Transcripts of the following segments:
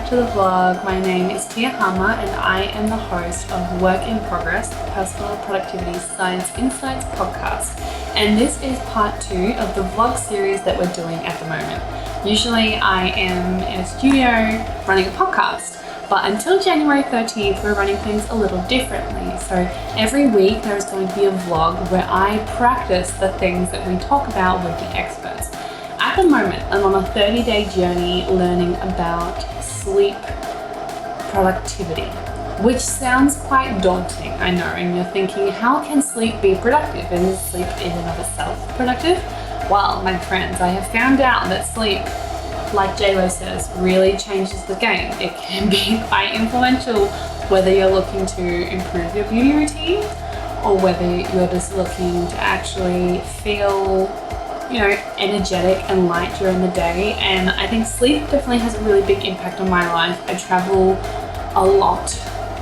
back to the vlog. My name is Tia Hama and I am the host of Work in Progress, Personal Productivity Science Insights podcast. And this is part 2 of the vlog series that we're doing at the moment. Usually I am in a studio running a podcast, but until January 13th we're running things a little differently. So every week there is going to be a vlog where I practice the things that we talk about with the experts. At the moment, I'm on a 30-day journey learning about sleep productivity, which sounds quite daunting, I know, and you're thinking, how can sleep be productive? And is sleep in and of itself productive? Well, my friends, I have found out that sleep, like J-Lo says, really changes the game. It can be quite influential whether you're looking to improve your beauty routine or whether you're just looking to actually feel energetic and light during the day. And I think sleep definitely has a really big impact on my life. I travel a lot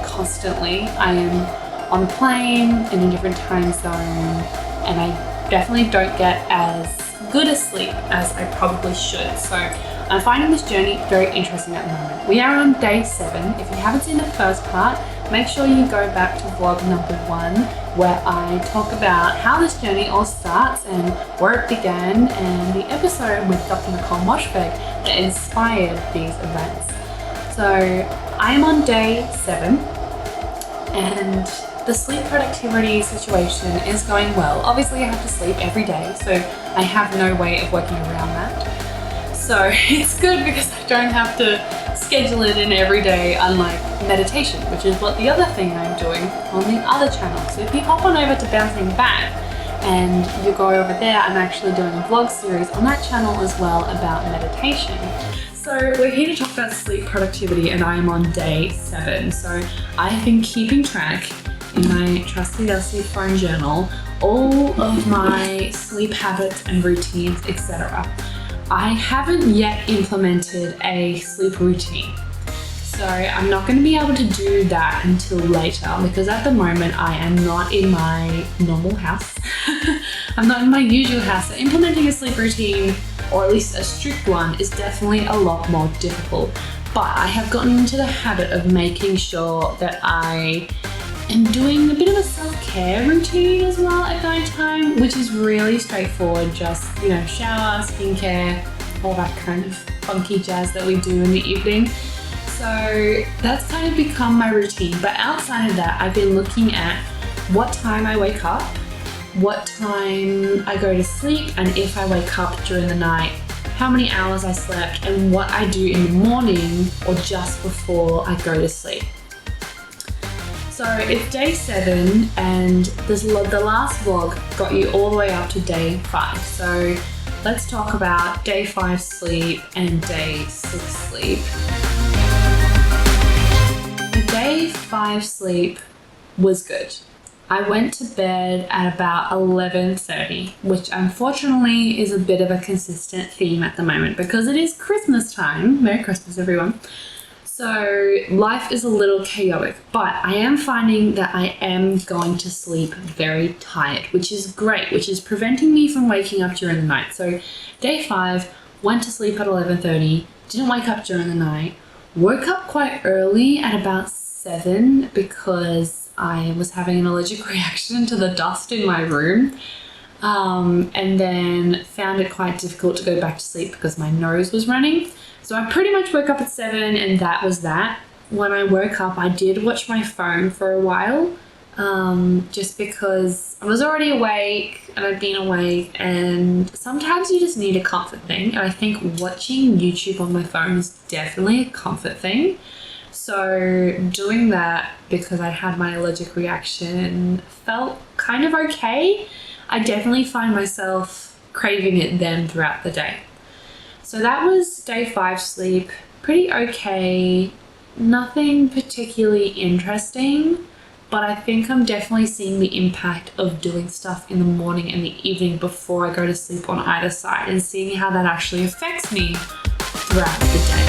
constantly. I am on a plane in a different time zone, and I definitely don't get as good a sleep as I probably should. So I'm finding this journey very interesting at the moment. We are on day 7. If you haven't seen the first part, make sure you go back to vlog number 1, where I talk about how this journey all starts and where it began, and the episode with Dr. Nicole Moshfegh that inspired these events. So I am on day 7 and the sleep productivity situation is going well. Obviously I have to sleep every day, so I have no way of working around that. So it's good because I don't have to schedule it in every day, unlike meditation, which is what the other thing I'm doing on the other channel. So if you hop on over to Bouncing Back and you go over there, I'm actually doing a vlog series on that channel as well about meditation. So we're here to talk about sleep productivity and I am on day 7. So I've been keeping track in my trusty dusty phone journal all of my sleep habits and routines, etc. I haven't yet implemented a sleep routine, so I'm not going to be able to do that until later because at the moment I am not in my normal house. I'm not in my usual house, so implementing a sleep routine, or at least a strict one, is definitely a lot more difficult. But I have gotten into the habit of making sure that I am doing a bit of a self-care routine as well at night time, which is really straightforward. Just, shower, skincare, all that kind of funky jazz that we do in the evening. So that's kind of become my routine. But outside of that, I've been looking at what time I wake up, what time I go to sleep, and if I wake up during the night, how many hours I slept, and what I do in the morning or just before I go to sleep. So it's day 7 and the last vlog got you all the way up to day 5. So let's talk about day 5 sleep and day 6 sleep. The day 5 sleep was good. I went to bed at about 11:30, which unfortunately is a bit of a consistent theme at the moment because it is Christmas time. Merry Christmas, everyone. So life is a little chaotic, but I am finding that I am going to sleep very tired, which is great, which is preventing me from waking up during the night. So day 5, went to sleep at 11:30, didn't wake up during the night, woke up quite early at about 7 because I was having an allergic reaction to the dust in my room. And then found it quite difficult to go back to sleep because my nose was running. So I pretty much woke up at 7 and that was that. When I woke up, I did watch my phone for a while, just because I was already awake and I'd been awake, and sometimes you just need a comfort thing. And I think watching YouTube on my phone is definitely a comfort thing. So doing that because I had my allergic reaction felt kind of okay. I definitely find myself craving it then throughout the day. So that was day 5 sleep. Pretty okay. Nothing particularly interesting, but I think I'm definitely seeing the impact of doing stuff in the morning and the evening before I go to sleep on either side, and seeing how that actually affects me throughout the day.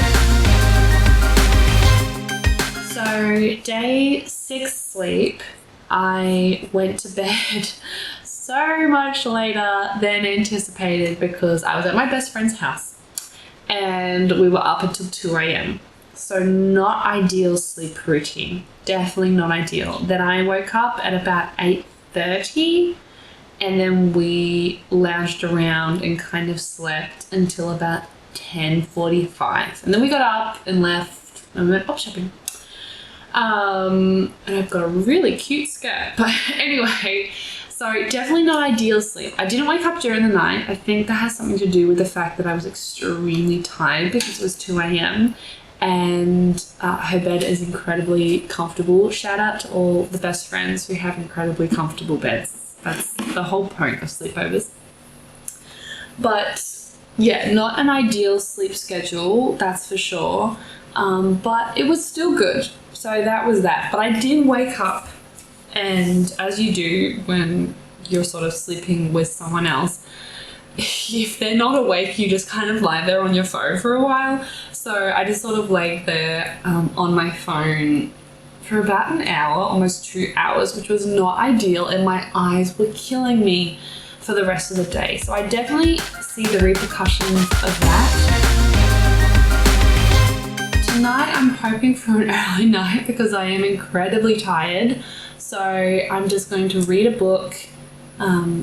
So day 6 sleep, I went to bed so much later than anticipated because I was at my best friend's house and we were up until 2 a.m. So not ideal sleep routine. Definitely not ideal. Then I woke up at about 8:30 and then we lounged around and kind of slept until about 10:45. And then we got up and left and went op shopping. And I've got a really cute skirt. But anyway, so definitely not ideal sleep. I didn't wake up during the night. I think that has something to do with the fact that I was extremely tired because it was 2 a.m. and her bed is incredibly comfortable. Shout out to all the best friends who have incredibly comfortable beds. That's the whole point of sleepovers. But yeah, not an ideal sleep schedule, that's for sure. But it was still good. So that was that. But I did wake up, and as you do when you're sort of sleeping with someone else, if they're not awake, you just kind of lie there on your phone for a while. So I just sort of laid there on my phone for about an hour, almost 2 hours, which was not ideal, and my eyes were killing me for the rest of the day. So I definitely see the repercussions of that. Tonight I'm hoping for an early night because I am incredibly tired. So I'm just going to read a book,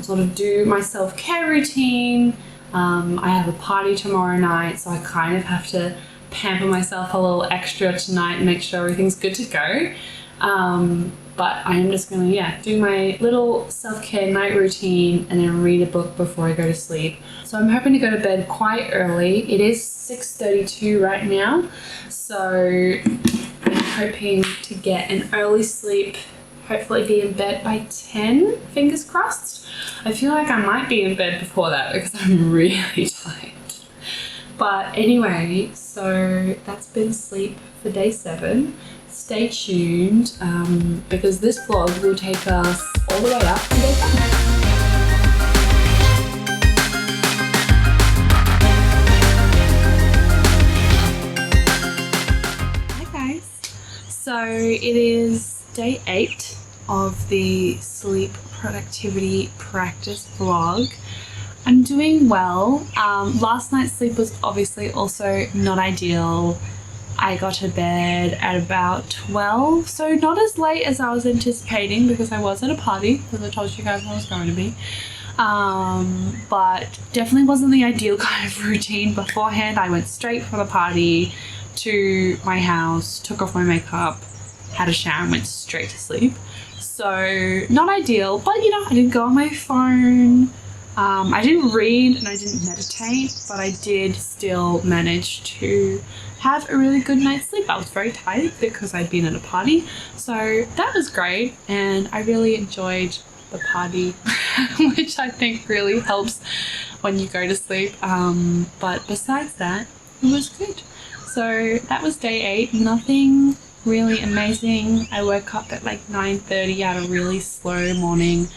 sort of do my self-care routine. I have a party tomorrow night, so I kind of have to pamper myself a little extra tonight and make sure everything's good to go. But I am just going to, do my little self-care night routine and then read a book before I go to sleep. So I'm hoping to go to bed quite early. It is 6:32 right now, so I'm hoping to get an early sleep, hopefully be in bed by 10, fingers crossed. I feel like I might be in bed before that because I'm really tired. But anyway, so that's been sleep for day 7. Stay tuned because this vlog will take us all the way up to day 10. Hi guys. So it is day 8 of the sleep productivity practice vlog. I'm doing well. Last night's sleep was obviously also not ideal. I got to bed at about 12, so not as late as I was anticipating because I was at a party, as I told you guys I was going to be. But definitely wasn't the ideal kind of routine beforehand. I went straight from the party to my house, took off my makeup, had a shower and went straight to sleep. So not ideal, but I didn't go on my phone. I didn't read and I didn't meditate, but I did still manage to have a really good night's sleep. I was very tired because I'd been at a party, so that was great, and I really enjoyed the party, which I think really helps when you go to sleep. But besides that, it was good. So that was day 8. Nothing really amazing. I woke up at like 9:30. I had a really slow morning.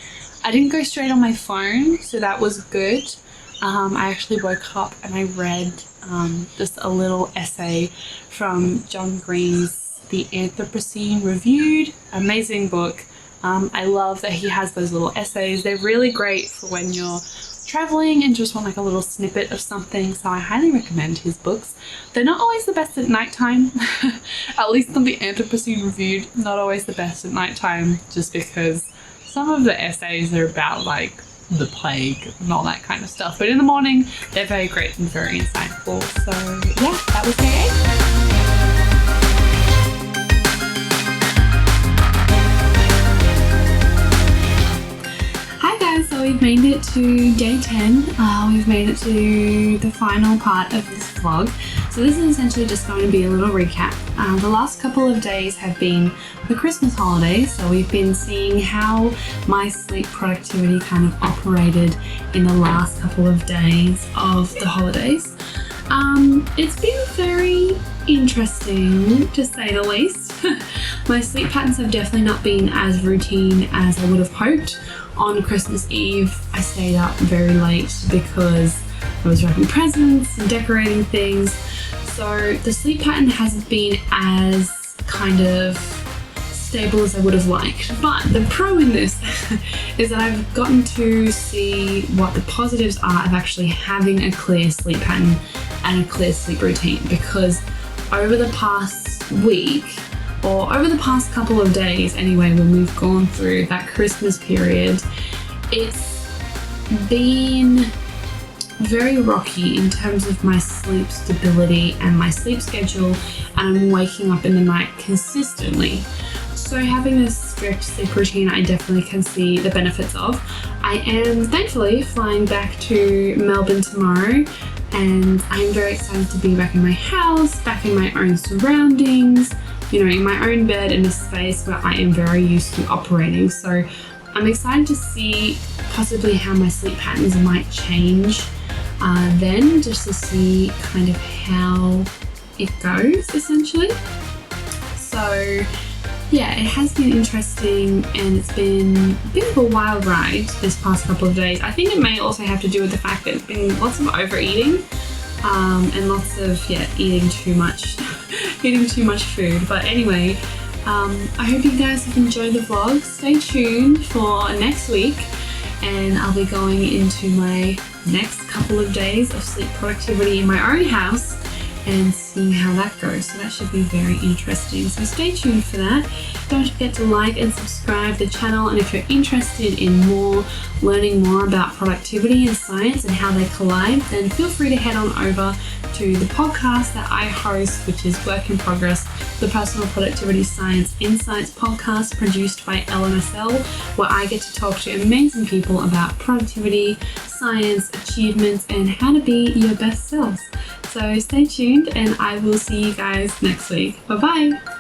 I didn't go straight on my phone, so that was good. I actually woke up and I read just a little essay from John Green's The Anthropocene Reviewed. Amazing book. I love that he has those little essays. They're really great for when you're traveling and just want like a little snippet of something, so I highly recommend his books. They're not always the best at nighttime. At least on The Anthropocene Reviewed, not always the best at nighttime, just because some of the essays are about like the plague and all that kind of stuff. But in the morning, they're very great and very insightful. So yeah, that was day 8. Hi guys, so we've made it to day 10. We've made it to the final part of this vlog. So this is essentially just going to be a little recap. The last couple of days have been the Christmas holidays, so we've been seeing how my sleep productivity kind of operated in the last couple of days of the holidays. It's been very interesting, to say the least. My sleep patterns have definitely not been as routine as I would have hoped. On Christmas Eve, I stayed up very late because I was wrapping presents and decorating things. So the sleep pattern hasn't been as kind of stable as I would have liked. But the pro in this is that I've gotten to see what the positives are of actually having a clear sleep pattern and a clear sleep routine, because over the past week, or over the past couple of days anyway, when we've gone through that Christmas period, it's been very rocky in terms of my sleep stability and my sleep schedule, and I'm waking up in the night consistently. So having this strict sleep routine, I definitely can see the benefits of. I am thankfully flying back to Melbourne tomorrow, and I'm very excited to be back in my house, back in my own surroundings, you know, in my own bed, in a space where I am very used to operating. So I'm excited to see possibly how my sleep patterns might change then, just to see kind of how it goes essentially. So yeah, it has been interesting, and it's been a bit of a wild ride this past couple of days. I think it may also have to do with the fact that it's been lots of overeating and lots of eating too much eating too much food. But anyway, I hope you guys have enjoyed the vlog. Stay tuned for next week, and I'll be going into my next couple of days of sleep productivity in my own house and seeing how that goes. So that should be very interesting. So stay tuned for that. Don't forget to like and subscribe the channel, and if you're interested in learning more about productivity and science and how they collide, then feel free to head on over to the podcast that I host, which is Work in Progress, the Personal Productivity Science Insights podcast produced by LMSL, where I get to talk to amazing people about productivity, science, achievements, and how to be your best selves. So stay tuned, and I will see you guys next week. Bye bye.